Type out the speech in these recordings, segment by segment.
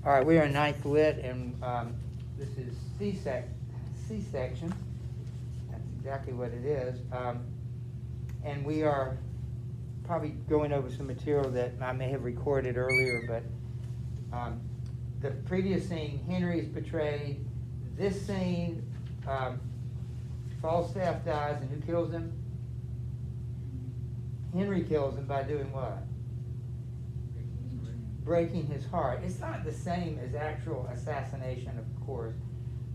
All right, we are in ninth lit, and this is C-section. That's exactly what it is. And we are probably going over some material that I may have recorded earlier, but the previous scene, Henry is betrayed. This scene, Falstaff dies, and who kills him? Henry kills him by doing what? Breaking his heart. It's not the same as actual assassination, of course,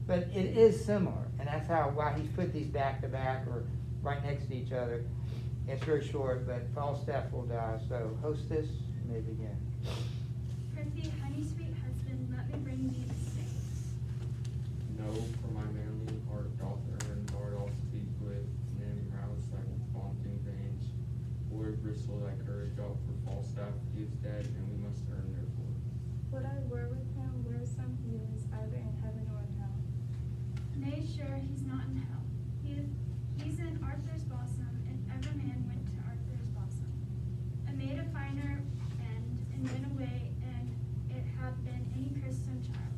but it is similar, and that's why he's put these back to back or right next to each other. It's very short, but Falstaff will die. So, hostess, you may begin. Prithee, honey sweet husband, let me bring thee the snakes. No, for my manly heart doth earn, nor doth speak with him rouse thy vaunting veins. Or bristle thy courage up, for Falstaff he is dead, and we must earn therefore. Would I were with him, where some he is, either in heaven or in hell. Nay, sure, he's not in hell. He's in Arthur's bosom, and every man went to Arthur's bosom. And made a finer end, and went away, and it had been any Christian child.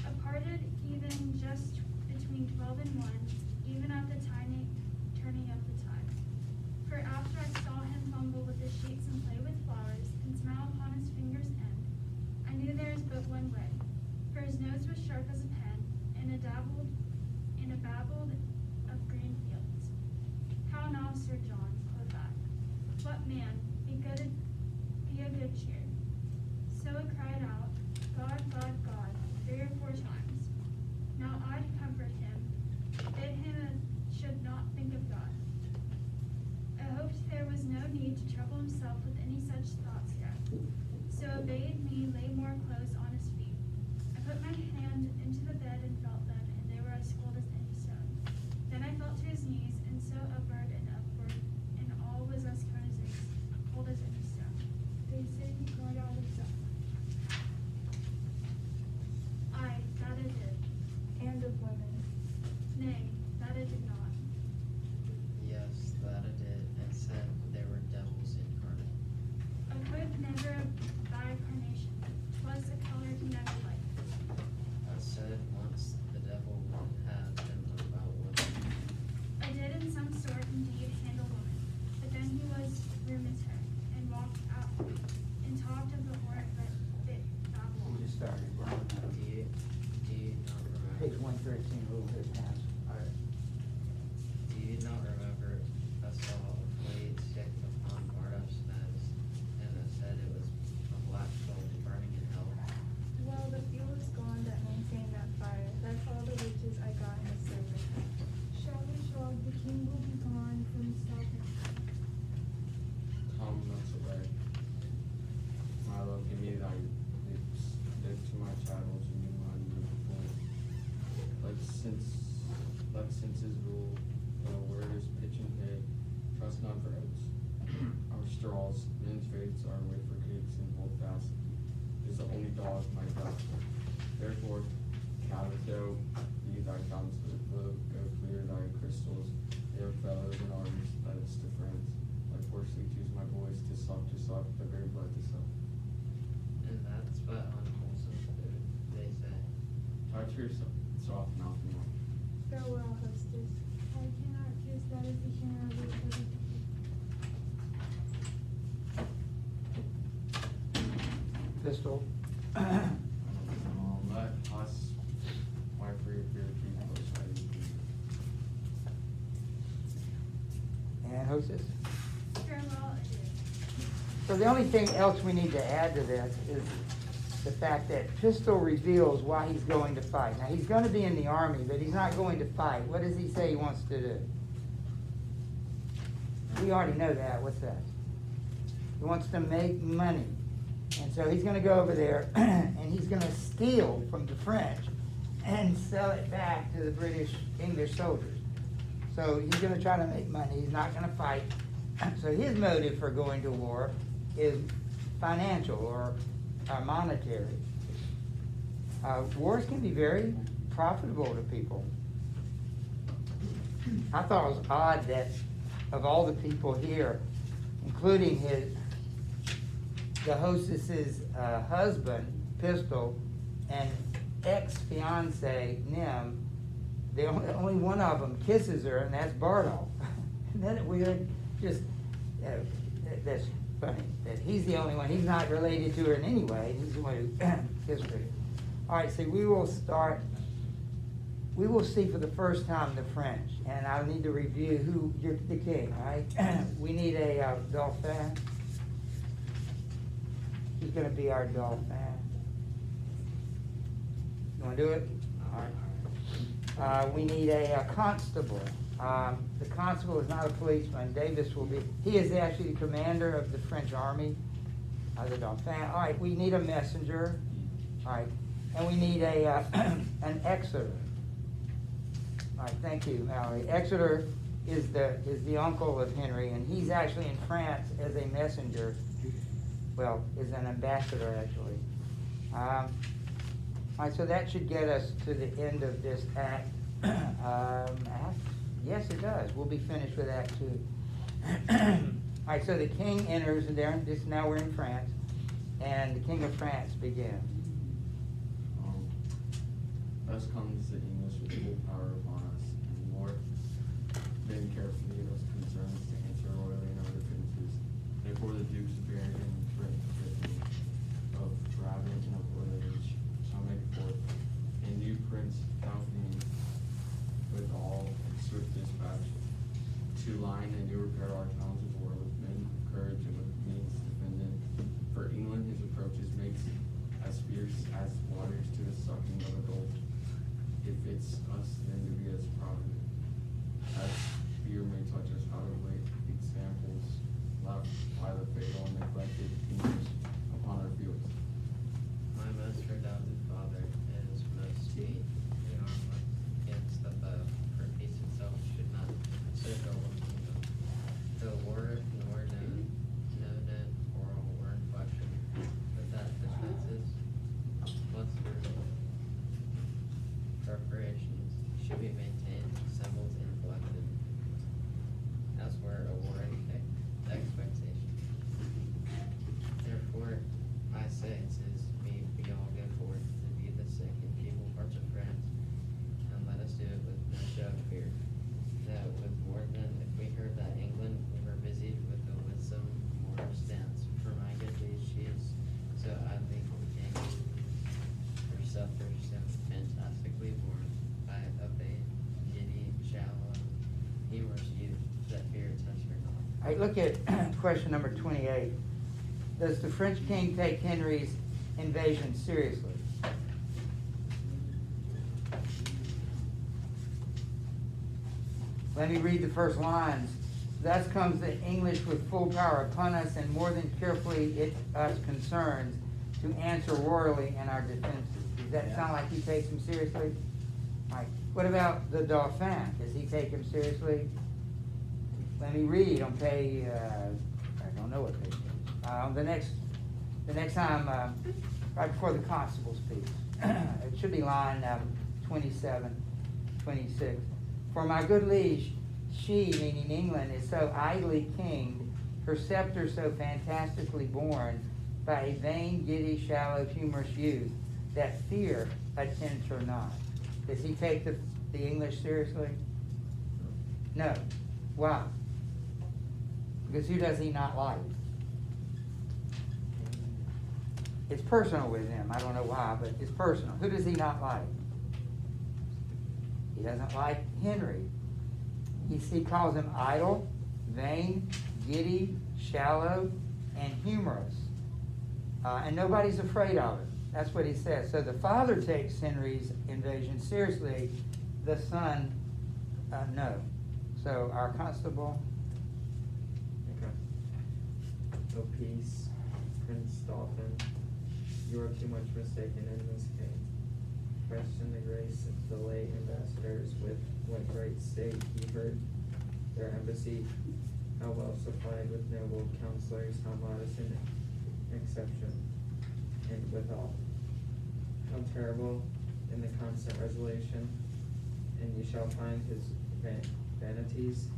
Aparted even just between 12 and 1, even at the tiny turning of the tide. For after I saw him fumble with the sheets and play with flowers, and smile upon his finger's end, I knew there is but one way. For his nose was sharp as a pen, and a babbled of green fields. How now, Sir John, quoth I, what man, be a good cheer. So it cried out, God, God, God, 3 or 4 times. Now I to comfort him, bid him should not think of God. I hoped there was no need to trouble himself with any such thoughts yet. So bade me lay more clothes on his feet. I put my hand into the bed and felt them, and they were as cold as any stone. Then I felt to his knees, and so upward, and all was as cold as any stone. They say he cried out himself. Aye, that I did. And of women. Nay, that I did not. Yes, that I did, and said they were devils incarnate. I could never thy carnation. 'Twas a color he never liked. I said once the devil would have him about women. I did in some sort indeed handle woman, but then he was rheumatic, and walked out and talked of the horror that bit Babylon. We just started. Do you not remember? Page 113, a little bit past. Do you not remember I saw a blade stick upon Marduk's nose, and it said it was a black soul burning in hell? Well, the fuel is gone that maintained that fire. That's all the riches I got in the service. Shall, the king will be gone from south and south. Come thence away. My love, give me thy lips, live to my chattels, and you my beautiful. Like since his rule, when a word is pitch and hay, trust not for oats. Our straws, men's faiths are wafer cakes and hold fast. Is the only dog my dust. Therefore, Calico, be thy counselor, go clear thy crystals, their fellows in arms, let us to France. Like forcefully choose my boys to suck, the very blood to suck. And that's but unwholesome food, they say. Try to yourself, soft mouth and mouth. Farewell, hostess. I cannot kiss that is the HenryV for the Pistol. Let us, my free beer, keep close by you. And hostess. Farewell, adieu. So the only thing else we need to add to this is the fact that Pistol reveals why he's going to fight. Now, he's going to be in the army, but he's not going to fight. What does he say he wants to do? We already know that. What's that? He wants to make money. And so he's going to go over there, and he's going to steal from the French and sell it back to the English soldiers. So he's going to try to make money. He's not going to fight. So his motive for going to war is financial or monetary. Wars can be very profitable to people. I thought it was odd that of all the people here, including the hostess's husband, pistol, and ex-fiance Nim, only one of them kisses her, and that's Bardolph. Isn't that weird? Just, that's funny, that he's the only one, he's not related to her in any way, he's the one who kissed her. All right, so we will see for the first time the French, and I'll need to review who, the king, all right? We need a dauphin. Who's gonna be our dauphin? You wanna do it? All right. We need a constable. The constable is not a policeman. Davis will be, he is actually the commander of the French army, the dauphin. All right, we need a messenger. All right, and we need an exeter. All right, thank you, Mallory. Exeter is the uncle of Henry, and he's actually in France as a messenger. Well, is an ambassador, actually. All right, so that should get us to the end of this act. Yes, it does. We'll be finished with Act 2. All right, so the king enters, and now we're in France, and the king of France begins. Thus comes the English with full power upon us, and more than carefully of us concerns to answer royally in our defenses. Therefore the dukes of Bergen and Brittany, of Brabant and of Orleans shall make forth a new prince Dauphine with all swift dispatch to line and to repair our towns of war with men of courage and with means defendant. For England his approaches makes as fierce as waters to the sucking of a gulf. It fits us then to be as provident as fear may touch us out of late examples left by the fatal and neglected English upon our fields. My most redoubted father is most sweet in arm against the foe, for peace itself should not consider one kingdom. Though word nor known, no dead quarrel or in question, but that defenses, musters, preparations should be maintained, assembled and collected. As were a war expectation. Therefore, I say, it is me, we all go forth to be the sick and feeble parts of France, and let us do it with no show of fear. That with more than if we heard that England were busied with the winsome moral stance. For my good deed she is so idly king, herself fantastically born by a vain, giddy, shallow, humorous youth, that fear touch her not. All right, look at question number 28. Does the French king take Henry's invasion seriously? Let me read the first lines. Thus comes the English with full power upon us, and more than carefully it us concerns to answer royally in our defenses. Does that sound like he takes him seriously? All right. What about the Dauphin? Does he take him seriously? Let me read on page, I don't know what page it is. The next time, right before the constable speaks. It should be line 27, 26. For my good liege, she, meaning England, is so idly kinged, her scepter so fantastically borne by a vain, giddy, shallow, humorous youth, that fear attends her not. Does he take the English seriously? No. Why? Because who does he not like? It's personal with him. I don't know why, but it's personal. Who does he not like? He doesn't like Henry. He calls him idle, vain, giddy, shallow, and humorous. And nobody's afraid of it. That's what he says. So the father takes Henry's invasion seriously. The son, no. So our constable. Okay. Oh, peace, Prince Dauphin. You are too much mistaken in this case. Question the grace of the late ambassadors with what great state he heard their embassy, how well supplied with noble counselors, how modest in exception, and withal, how terrible in the constant resolution, and you shall find his vanities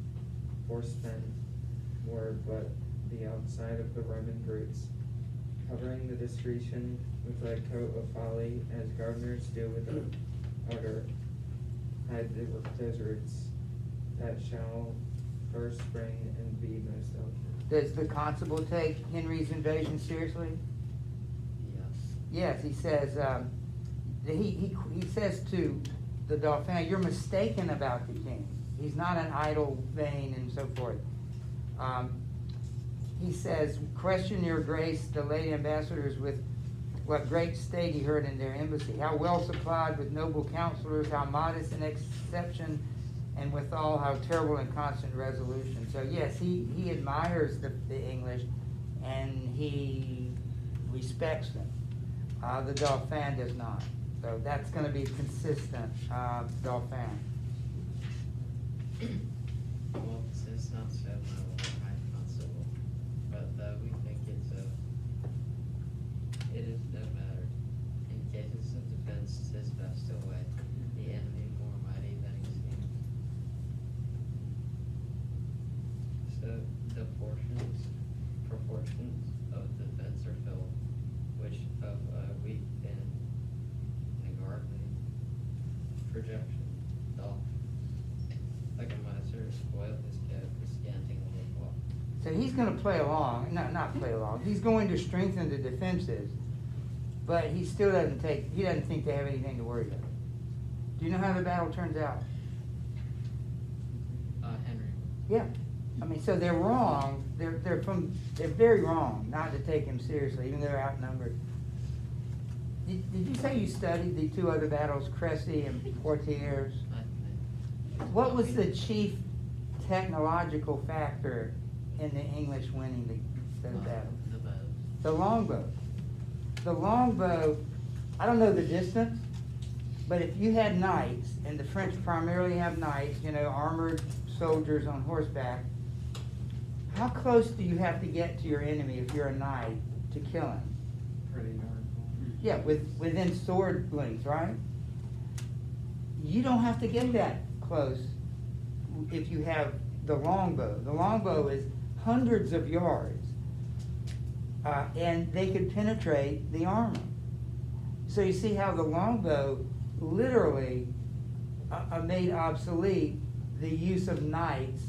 forespent were but the outside of the Roman brutes, covering the discretion with a coat of folly, as gardeners do with a udder, hide the deserts that shall first spring and be most eloquent. Does the constable take Henry's invasion seriously? Yes. Yes, he says, he says to the Dauphin, you're mistaken about the king. He's not an idle, vain, and so forth. He says, question your grace, the lady ambassadors, with what great state he heard in their embassy. How well supplied with noble counselors, how modest in exception, and withal how terrible in constant resolution. So yes, he admires the English, and he respects them. The Dauphin does not. So that's going to be consistent, Dauphin. Well, it's not so, my Lord High Constable, but we think it is no matter. In cases of defense, 'tis best to away the enemy more mighty than he seems. So the proportions of defense are filled, which of a weak and niggardly projection doth, like a miser, spoil his gift with scanting overflow. So he's going to play along, not play along. He's going to strengthen the defenses, but he still doesn't think they have anything to worry about. Do you know how the battle turns out? Henry. Yeah. I mean, so they're wrong. They're very wrong not to take him seriously, even though they're outnumbered. Did you say you studied the two other battles, Crécy and Poitiers? What was the chief technological factor in the English winning those battles? The bow. The longbow. The longbow, I don't know the distance, but if you had knights, and the French primarily have knights, armored soldiers on horseback, how close do you have to get to your enemy if you're a knight to kill him? Pretty darn cool. Yeah, within sword length, right? You don't have to get that close if you have the longbow. The longbow is hundreds of yards, and they could penetrate the armor. So you see how the longbow literally made obsolete the use of knights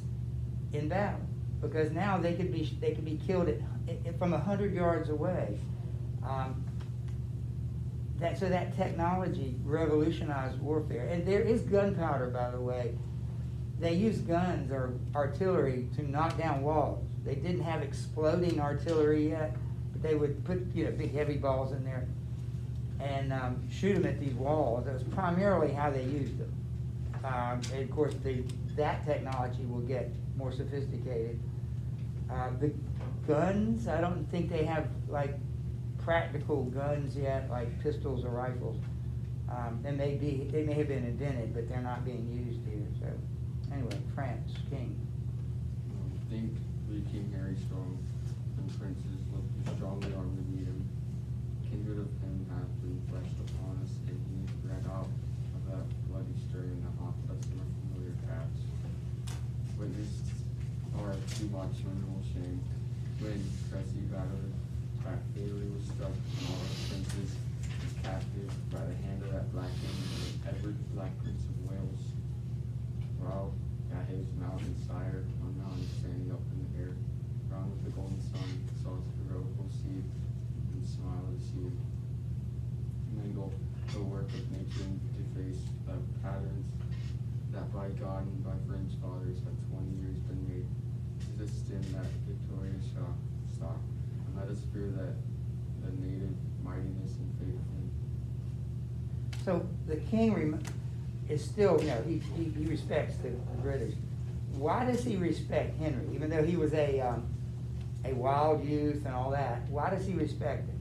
in battle, because now they could be killed from 100 yards away. So that technology revolutionized warfare. And there is gunpowder, by the way. They used guns or artillery to knock down walls. They didn't have exploding artillery yet, but they would put big heavy balls in there and shoot them at these walls. That was primarily how they used them. And of course, that technology will get more sophisticated. The guns, I don't think they have like practical guns yet, like pistols or rifles. They may have been invented, but they're not being used here. So anyway, France, king. Think we King Harry strong, and princes look too strongly armed to meet him. Kindred of him hath been fleshed upon us, and he read out of that bloody stir in the hot custom of familiar paths. Witnessed our too much mineral shame, when Crécy battered back fatally was struck, and all our princes was captive by the hand of that black Edward, Black Prince of Wales. While at his mountain sire, on mountain standing up in the air, round with the golden sun, saw his heroical seed, and smile of the sea. Mingle the work of nature and deface the patterns that by God and by French fathers have 20 years been made. Exist in that victorious stock, and let us fear that the native mightiness and faith of him. So the king is still, he respects the British. Why does he respect Henry, even though he was a wild youth and all that? Why does he respect him?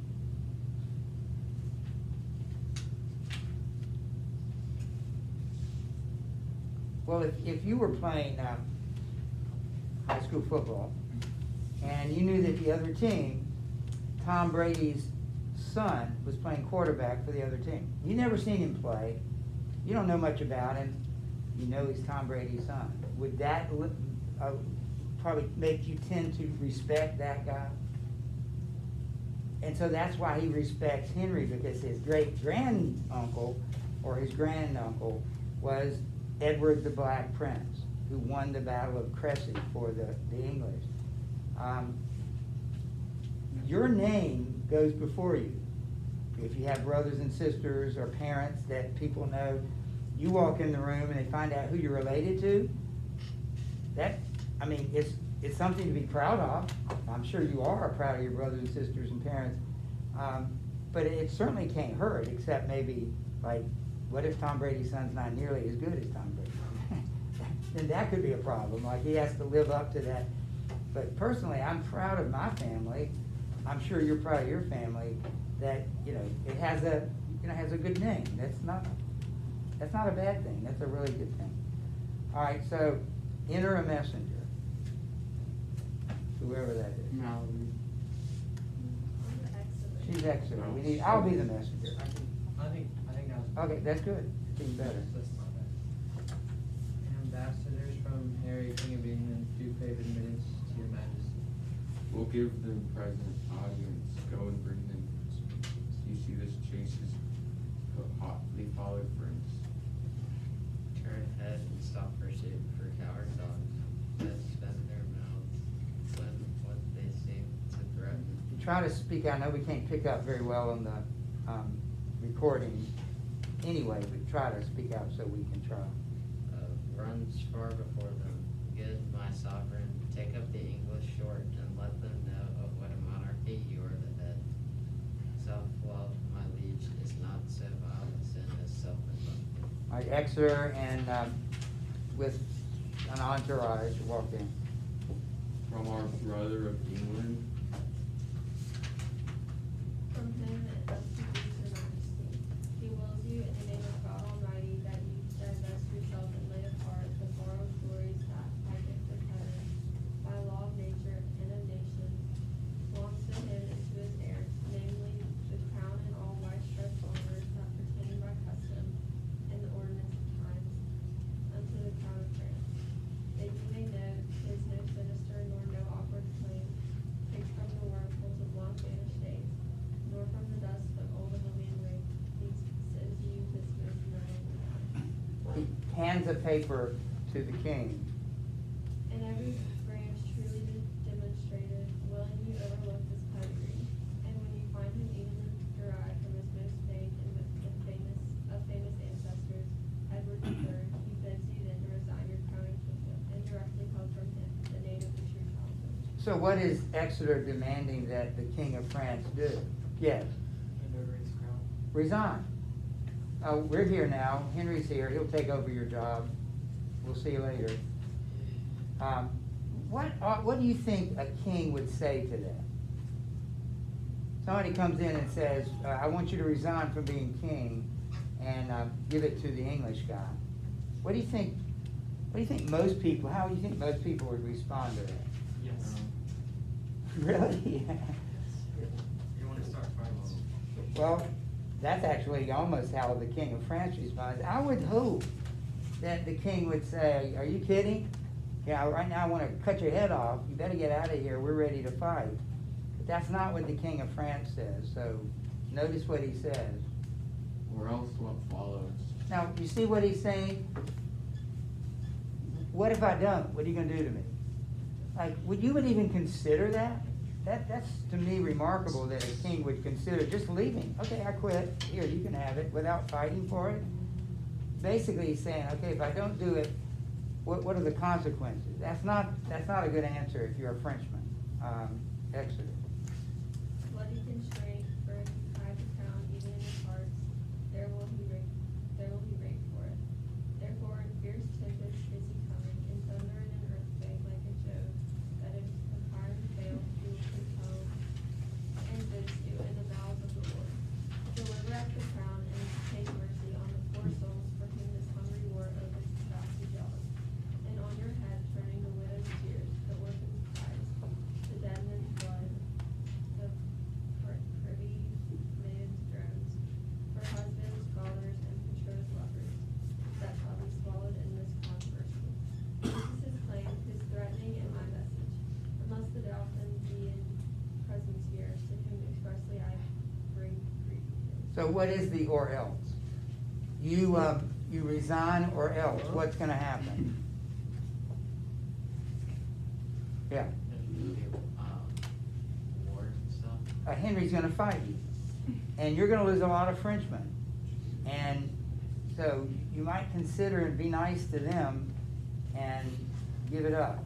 Well, if you were playing high school football and you knew that the other team, Tom Brady's son, was playing quarterback for the other team, you never seen him play, you don't know much about him, you know he's Tom Brady's son, would that probably make you tend to respect that guy? And so that's why he respects Henry, because his great-granduncle, or his granduncle, was Edward the Black Prince, who won the Battle of Crecy for the English. Your name goes before you. If you have brothers and sisters or parents that people know, you walk in the room and they find out who you're related to, it's something to be proud of. I'm sure you are proud of your brothers and sisters and parents. But it certainly can't hurt, except maybe, like, what if Tom Brady's son's not nearly as good as Tom Brady? Then that could be a problem, like he has to live up to that. But personally, I'm proud of my family. I'm sure you're proud of your family, that, it has a good name. That's not a bad thing. That's a really good thing. All right, so enter a messenger. Whoever that is. Mallory. She's Exeter. I'll be the messenger. I think that was. Okay, that's good. It's even better. That's not bad. Ambassadors from Harry, King of England, do pay admittance to your majesty. We'll give them present audience. Go and bring them. You see this chase is hotly followed friends. Turn head and stop pursuit for coward dogs that spend their mouths when what they seem to threaten. Try to speak. I know we can't pick up very well on the recording anyway, but try to speak out so we can try. Runs far before them. Good, my sovereign, take up the English short and let them know of what a monarchy you are the head. Self-love, my liege, is not so vile a sin as self-indulgence. All right, Exeter and with an entourage walk in. From our brother of England, From him it thus becomes your majesty. He wills you in the name of God Almighty that you divest yourself and lay apart the borrowed glories that by gift of heaven, by law of nature and of nations, belongs to him and to his heirs, namely the crown and all widespread honors that pertain by custom and the ordinance of times unto the crown of France. That you may know is no sinister nor no awkward claim, picked from the wormholes of long vanished days, nor from the dust of old Illyrian race, he sends you this most noble one. He hands a paper to the king. And every branch truly demonstrated, willing you overlook this pedigree, and when you find him even derived from his most famed and famous ancestors, Edward III, he bids you then to resign your crowning kingdom, and directly held from him the native of true childhood. So what is Exeter demanding that the King of France do? Yes, Hand over his crown. resign. We're here now. Henry's here. He'll take over your job. We'll see you later. What do you think a king would say to that? Somebody comes in and says, I want you to resign from being king and give it to the English guy. What do you think? How do you think most people would respond to that? Yes. Really? You want to start fighting? Well, that's actually almost how the King of France responds. I would hope that the king would say, are you kidding? Yeah, right now I want to cut your head off. You better get out of here. We're ready to fight. But that's not what the King of France says. So notice what he says. or else what follows. Now, you see what he's saying? What have I done? What are you going to do to me? Like, would you even consider that? That's to me remarkable that a king would consider just leaving. Okay, I quit. Here, you can have it without fighting for it. Basically, he's saying, okay, if I don't do it, what are the consequences? That's not a good answer if you're a Frenchman. Exeter. Bloody constraint, for if you hide the crown even in your hearts, there will be rape for it. Therefore, in fierce tempest is he coming, in thunder and in earthquake like a Jove, that if empire fails, he will compel and bids you in the mouths of the Lord. Deliver up the crown and take mercy on the poor souls for whom this hungry war opens the crafty jaws, and on your head turning the widow's tears, the orphan's cries, the dead man's blood, the privy man's groans, for husbands, fathers, and betrothed lovers, that shall be swallowed in this controversy. This is his claim, his threatening, and my message. Unless the dauphin be in presence here, to whom expressly I So what is the or else? You resign or else, what's gonna happen? Yeah, Wars and stuff. Henry's gonna fight you, and you're gonna lose a lot of Frenchmen. And so you might consider and be nice to them and give it up.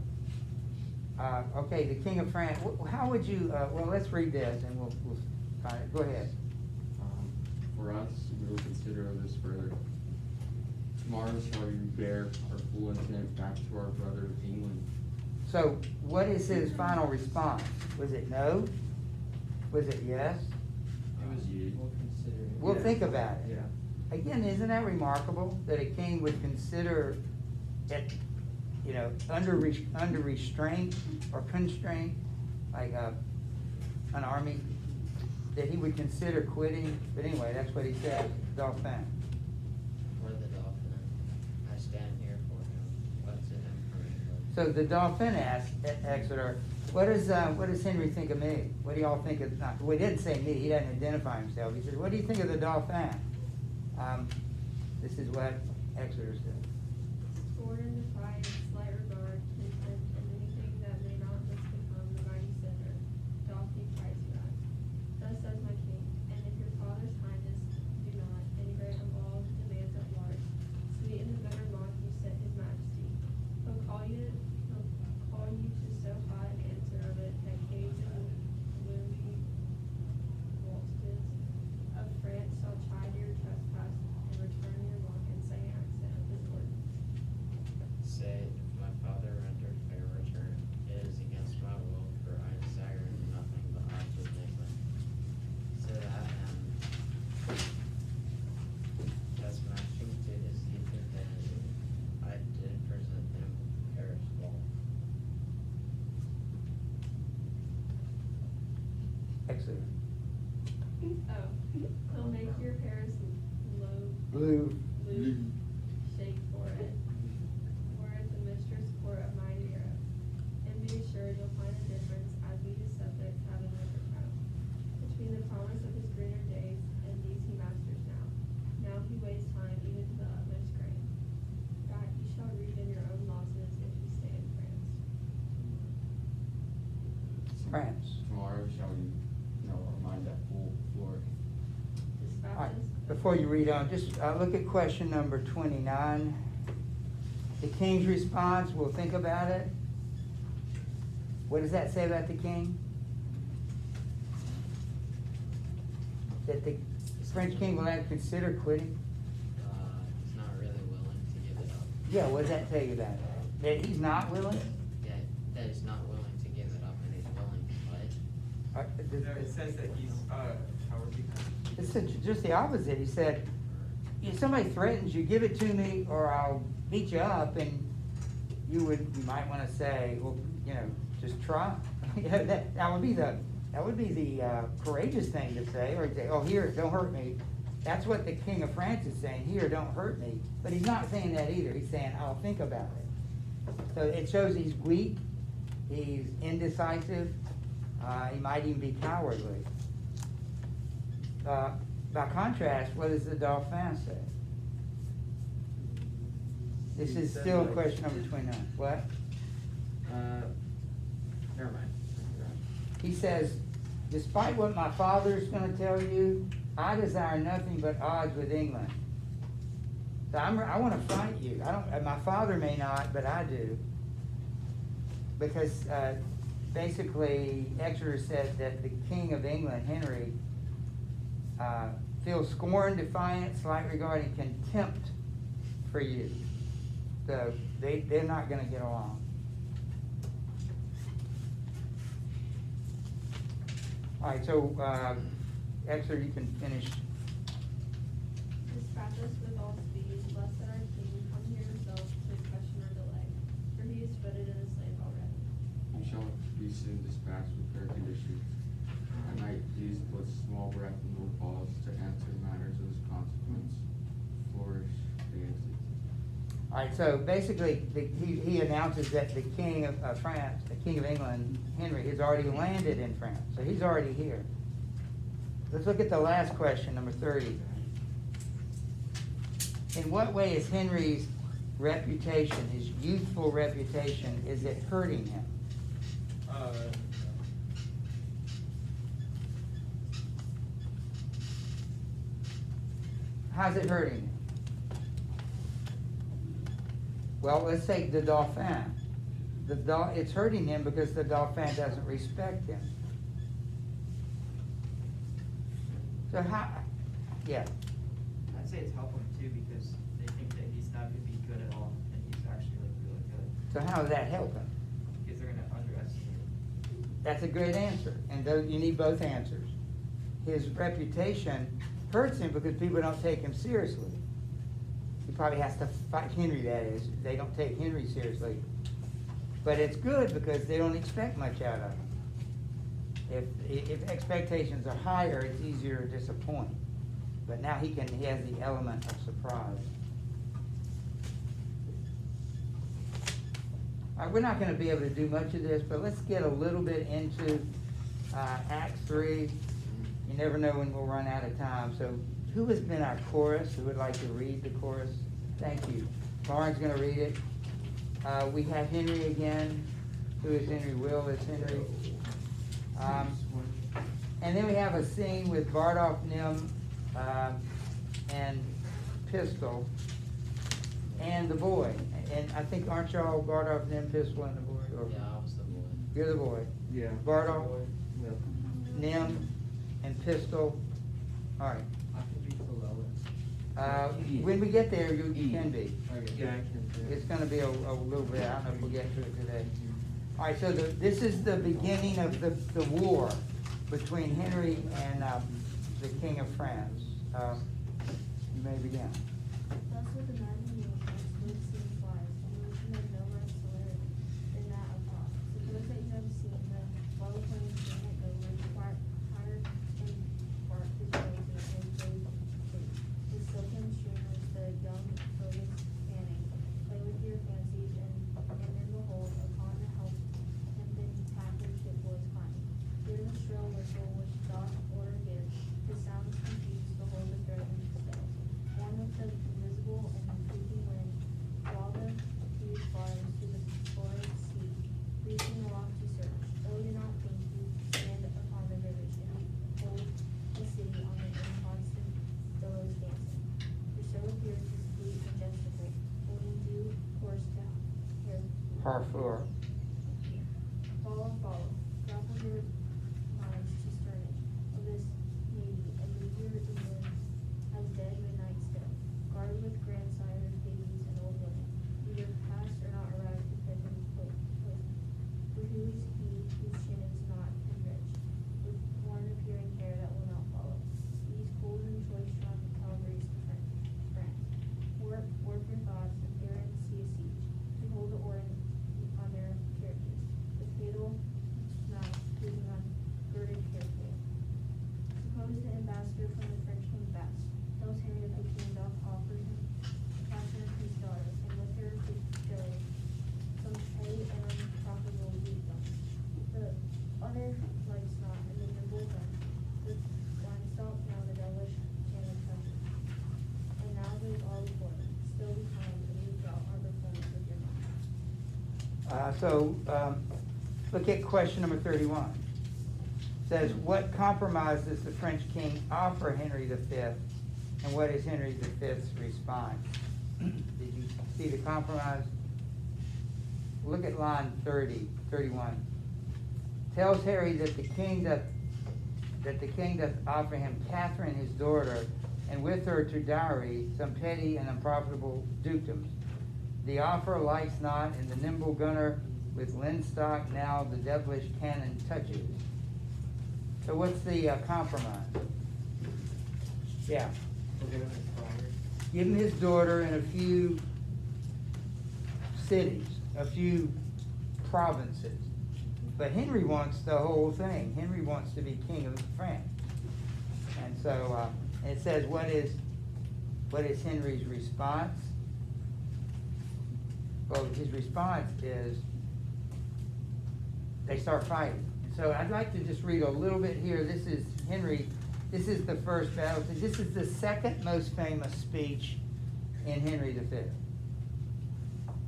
Okay, the King of France, how would you, well, let's read this and we'll go ahead. For us, we will consider this further. Tomorrow shall you bear our full intent back to our brother England. So what is his final response? Was it no? Was it yes? It was, Yeah. we'll consider it. We'll Yeah. think about it. Yeah. Again, isn't that remarkable that a king would consider it, under restraint or constraint, like an army, that he would consider quitting? But anyway, that's what he said, Dauphin. For the Dauphin, I stand here for him, what's in him for England. So the Dauphin asked Exeter, what does Henry think of me? What do y'all think of, well, he didn't say me, he doesn't identify himself. He says, what do you think of the Dauphin? This is what Exeter said. Scorn and defiance, slight regard, contempt, and anything that may not misbecome the mighty sinner, doth he prize you at. Thus says my king, and if your father's kindness do not, any great of all demands at large, sweeten the bitter mock you set his majesty. He'll call you to so hot an answer of it, that caves and gloomy vaults of France shall chide your trespass, and return your mock and say accent of his ordinance. Say, if my father rendered fair return, it is against my will, for I desire nothing but odds with England. So that as matching to his youth and vanity, I did present him Paris wall. Exeter. Oh, he'll make your Paris Blue. shake for it. We're at the mistress court of mighty Europe. And be assured you'll find a difference, as we his subjects have in overcome, between the promise of his greener days and these he masters now. Now he wastes time even to the utmost grain. That you shall read in your own losses if you stay in France. France. Tomorrow shall you know our mind at full glory. All right, Dispatches. before you read on, just look at question number 29. The king's response, we'll think about it. What does that say about the king? That the French king will have consider quitting? He's not really willing to give it up. Yeah, what does that tell you about it? That he's not willing? Yeah, that he's not willing to give it up and he's willing to fight. No, it says that he's, how would you? It's just the opposite. He said, if somebody threatens you, give it to me or I'll beat you up, and you might want to say, well, just try. That would be the courageous thing to say, or say, oh, here, don't hurt me. That's what the King of France is saying, here, don't hurt me. But he's not saying that either. He's saying, I'll think about it. So it shows he's weak, he's indecisive, he might even be cowardly. By contrast, what does the Dauphin say? This is still question number 29. What? Never mind. He says, despite what my father's going to tell you, I desire nothing but odds with England. So I want to fight you. My father may not, but I do. Because basically, Exeter said that the King of England, Henry, feels scorn, defiance, slight regard, and contempt for you. So they're not going to get along. All right, so Exeter, you can finish. Dispatch us with all speed, lest that our king come here himself to question or delay, for he is footed and a slave already. You shall be soon dispatched with fair conditions. I might use but small breath nor pause to answer matters of this consequence. Flourish, fancy. All right, so basically, he announces that the King of France, the King of England, Henry, has already landed in France. So he's already here. Let's look at the last question, number 30. In what way is Henry's reputation, his youthful reputation, is it hurting him? How's it hurting him? Well, let's take the Dauphin. It's hurting him because the Dauphin doesn't respect him. So how, yeah, I'd say it's helping too because they think that he's not gonna be good at all, and he's actually like really good. so how does that help him? Because they're gonna underestimate him. That's a great answer, and you need both answers. His reputation hurts him because people don't take him seriously. He probably has to fight Henry, that is. They don't take Henry seriously. But it's good because they don't expect much out of him. If expectations are higher, it's easier to disappoint. But now he has the element of surprise. All right, we're not gonna be able to do much of this, but let's get a little bit into Act 3. You never know when we'll run out of time. So who has been our chorus? Who would like to read the chorus? Thank you. Lauren's gonna read it. We have Henry again. Who is Henry? Will is Henry. And then we have a scene with Bardolph, Nim, and Pistol, and the boy. And I think, aren't y'all Bardolph, Nim, Pistol, and the boy? Or Yeah, I was the boy. you're the boy. Yeah. Bardolph, Yeah. Nim, and Pistol. All right. I can be below When we get there, you can be. it. Okay. Yeah, I can do it. It's gonna be a little bit, I don't know if we'll get to it today. All right, so this is the beginning of the war between Henry and the King of France. You may begin. Thus with the man who lives seen flies, and motion of no less celerity than that of thought. Suppose that you have seen the well-appointed king at go where he hired and barked his ways in his days sleep. His silken streamers, the young lotus fanning, play with your fancies, and then behold, upon the help hempen tackle ship boys climb. Hear the shrill whistle which doth order give, the sounds confuse, behold the threatening sails. One with the invisible and creeping wind, while the huge bars to the florid sea, reaching aloft to search. Oh, do not think you stand upon the rivers, and behold the city on the inconstant billows dancing. For so appears his fleet majestical, holding due course to here. Harfour. Follow, grapple your minds to sternage of this navy, and leave your England as dead midnight still, guarded with grandsires, babies, and old women, either past or not arrived to Pipin's place. For who is he whose chin is not enriched, with one appearing hair that will not follow? These cold and choice strong cavalries to France. Warp your thoughts, and here and see a siege, to hold the order on their carriages, the fatal mouth leaving on girded carefully. Suppose the ambassador from the French king fast, tells Henry that the king doth offer him passion of his daughter, and with her to go some pay and unprofitable wisdom. The other likes not, and the nimble gun, with one salt now the devilish cannot touch it. And now there's all before them, still behind, and you draw our performance with your mind. Look at question number 31. Says, what compromise does the French king offer Henry V, and what is Henry V's response? Did you see the compromise? Look at line 31. Tells Harry that the king doth offer him Catherine his daughter, and with her to dowry some petty and unprofitable dukedoms. The offer likes not, and the nimble gunner with linstock now the devilish cannon touches. So what's the compromise? Yeah. Give him his daughter and a few cities, a few provinces. But Henry wants the whole thing. Henry wants to be king of France. And so it says, what is Henry's response? Well, his response is they start fighting. So I'd like to just read a little bit here. This is Henry This is the first battle. This is the second most famous speech in Henry V.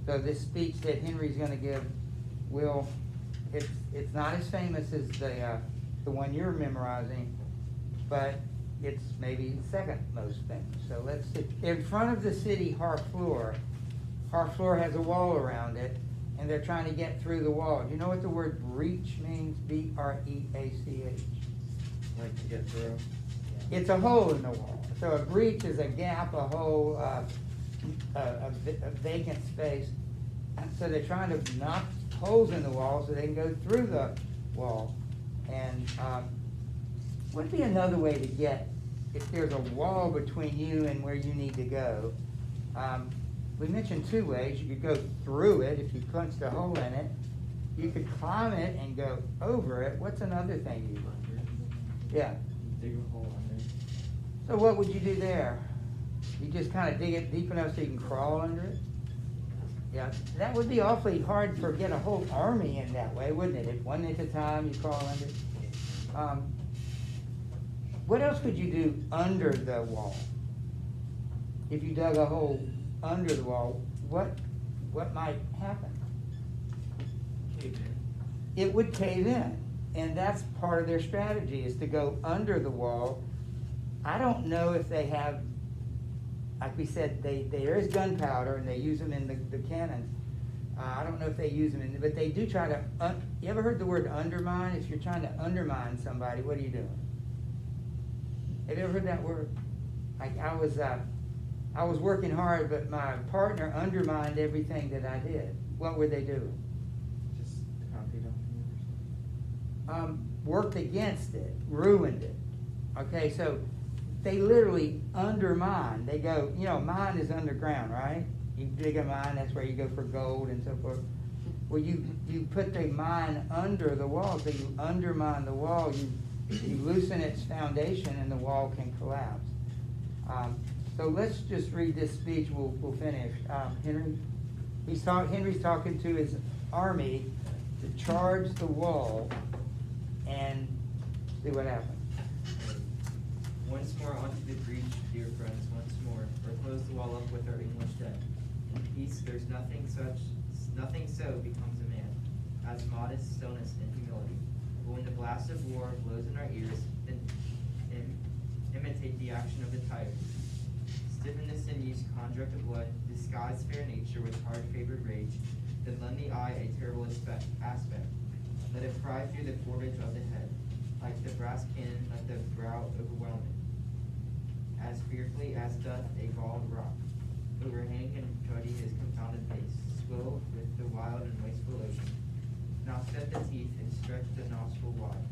So this speech that Henry's going to give it's not as famous as the one you're memorizing, but it's maybe the second most famous. So let's see. In front of the city Harfleur has a wall around it, and they're trying to get through the wall. Do you know what the word breach means? B-R-E-A-C-H. Like to get through. It's a hole in the wall. So a breach is a gap, a hole, a vacant space. So they're trying to knock holes in the wall so they can go through the wall. And would be another way to get, if there's a wall between you and where you need to go. We mentioned two ways. You could go through it if you punched a hole in it. You could climb it and go over it. What's another thing you do? Yeah. Dig a hole under. So what would you do there? You just kind of dig it deep enough so you can crawl under it? Yeah, that would be awfully hard for get a whole army in that way, wouldn't it? If one at a time you crawl under. What else could you do under the wall? If you dug a hole under the wall, what might happen? Cave in. It would cave in, and that's part of their strategy, is to go under the wall. I don't know if they have, like we said, there is gunpowder and they use them in the cannons. I don't know if they use them in, but they do try to, you ever heard the word undermine? If you're trying to undermine somebody, what are you doing? Have you ever heard that word? Like I was working hard, but my partner undermined everything that I did. What were they doing? Just copied on you or something. Worked against it, ruined it. Okay, so they literally undermine. They go, mine is underground, right? You dig a mine, that's where you go for gold and so forth. Well, you put the mine under the wall, so you undermine the wall, you loosen its foundation, and the wall can collapse. So let's just read this speech. We'll finish. Henry, Henry's talking to his army to charge the wall and see what happens. Once more onto the breach, dear friends, once more, or close the wall up with our English dead. In peace there's nothing so becomes a man, as modest stillness and humility. But when the blast of war blows in our ears, then imitate the action of the tiger. Stiffen the sinews, conjure up the blood, disguise fair nature with hard-favored rage, then lend the eye a terrible aspect. Let it pry through the cordage of the head, like the brass cannon, let the brow overwhelm it, as fearfully as doth a galled rock. Overhang and ruddy his confounded face, swill with the wild and wasteful ocean. Now set the teeth and stretch the nostril wide.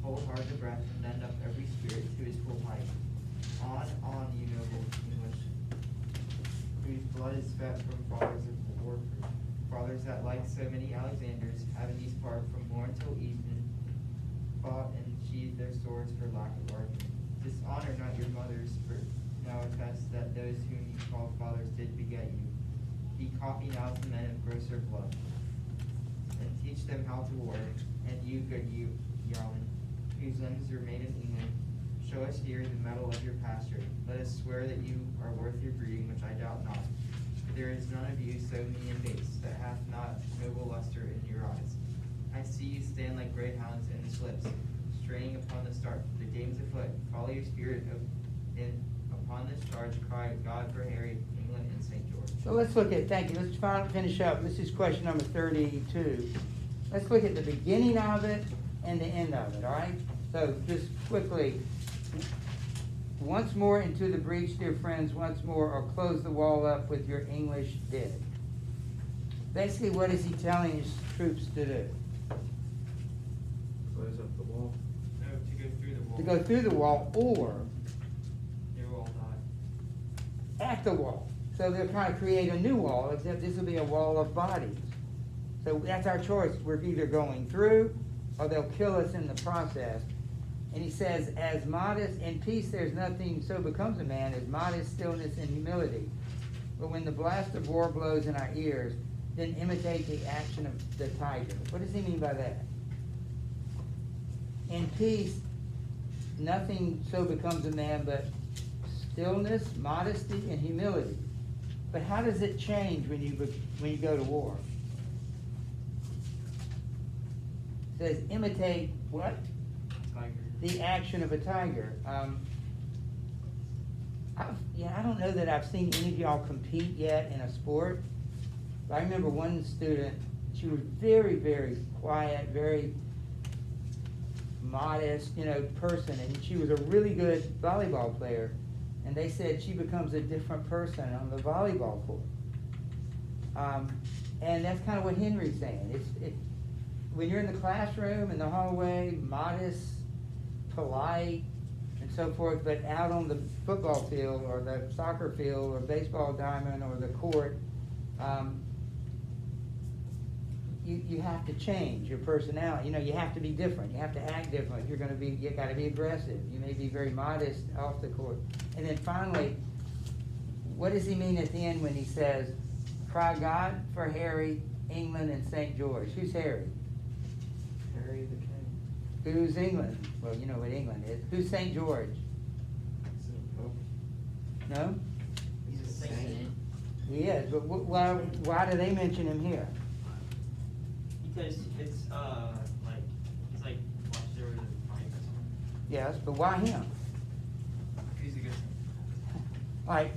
Hold hard the breath and lend up every spirit to his full height. On, you noble English, whose blood is fed from fathers of warfare, fathers that, like so many Alexanders, have in these part from morn till evening fought and sheathed their swords for lack of argument. Dishonor not your mothers, for now attest that those whom you call fathers did beget you. Be copy now to men of grosser blood, and teach them how to war. And you, good you, Yarlin, whose limbs are made in England, show us here the mettle of your pasture. Let us swear that you are worth your breeding, which I doubt not. For there is none of you so mean and base that hath not noble luster in your eyes. I see you stand like greyhounds in the slips, straining upon the start. The game's afoot. Follow your spirit upon this charge. Cry God for Harry, England, and St. George. So let's look at, thank you, let's finish up. This is question number 32. Let's look at the beginning of it and the end of it, all right? So just quickly, once more into the breach, dear friends, once more, or close the wall up with your English dead. Basically, what is he telling his troops to do? Close up the wall. No, to go through the wall. To go through the wall or They will all die. at the wall. So they're trying to create a new wall, except this will be a wall of bodies. So that's our choice. We're either going through or they'll kill us in the process. And he says, as modest, in peace there's nothing so becomes a man as modest stillness and humility. But when the blast of war blows in our ears, then imitate the action of the tiger. What does he mean by that? In peace, nothing so becomes a man but stillness, modesty, and humility. But how does it change when you go to war? It says imitate what? Tiger. The action of a tiger. I don't know that I've seen any of y'all compete yet in a sport. But I remember one student, she was very, very quiet, very modest, person, and she was a really good volleyball player. And they said she becomes a different person on the volleyball court. And that's kind of what Henry's saying. When you're in the classroom, in the hallway, modest, polite, and so forth, but out on the football field or the soccer field or baseball diamond or the court, you have to change your personality. You have to be different. You have to act different. You got to be aggressive. You may be very modest off the court. And then finally, what does he mean at the end when he says, "Cry God for Harry, England, and St. George"? Who's Harry? Harry the King. Who's England? Well, you know what England is. Who's St. George? It's a pope. No? He's a saint. He is, but why do they mention him here? Because it's like he's like watched over the fight or something. Yes, but why him? He's a good saint. Like,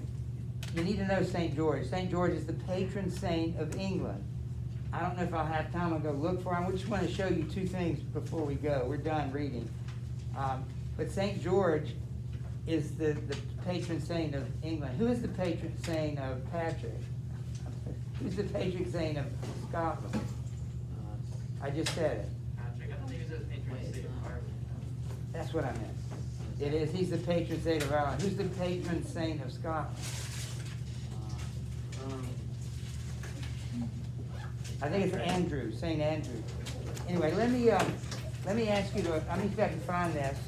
you need to know St. George. St. George is the patron saint of England. I don't know if I'll have time to go look for him. We just want to show you two things before we go. We're done reading. But St. George is the patron saint of England. Who is the patron saint of Patrick? Who's the patron saint of Scotland? I just said it. Patrick, I don't think he was a patron Wait, saint it's of not. Ireland. That's what I meant. It is. He's the patron saint of Ireland. Who's the patron saint of Scotland? I think it's Andrew, St. Andrew. Anyway, let me ask you to, let me see if I can find this.